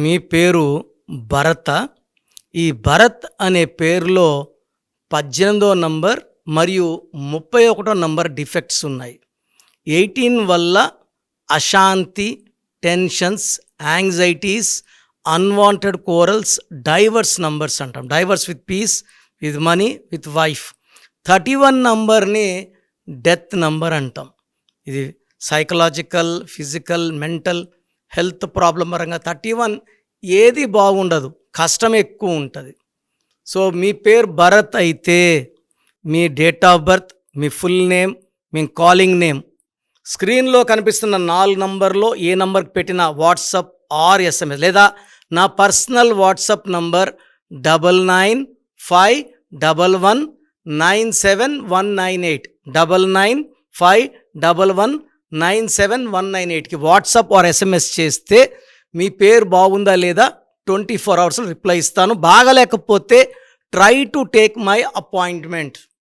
మీ పేరు భరత. ఈ భరత్ అనే పేరులో 18వ నంబర్ మరియు 31వ నంబర్ డిఫెక్ట్స్ ఉన్నాయి. 18 వల్ల అశాంతి, tensions, anxieties, unwanted quarrels, divorce numbers అంటాం. Divorce with peace, with money, with wife. 31 నంబర్ని డెత్ నంబర్ అంటాం. ఇది psychological, physical, mental health problem పరంగా 31 ఏది బాగుండదు, కష్టం ఎక్కువ ఉంటుంది. సో మీ పేరు భరత్ అయితే మీ డేట్ ఆఫ్ బర్త్, మీ ఫుల్ నేమ్, మీ కాలింగ్ నేమ్ స్క్రీన్లో కనిపిస్తున్న 4 నంబర్లో ఏ నంబర్కి పెట్టినా వాట్సాప్ ఆర్ ఎస్ఎంఎస్ లేదా నా పర్సనల్ వాట్సాప్ నంబర్ 9951197198 9951197198కి వాట్సాప్ ఆర్ ఎస్ఎంఎస్ చేస్తే మీ పేరు బాగుందా లేదా 24 అవర్స్లో రిప్లై ఇస్తాను. బాగలేకపోతే try to take my appointment.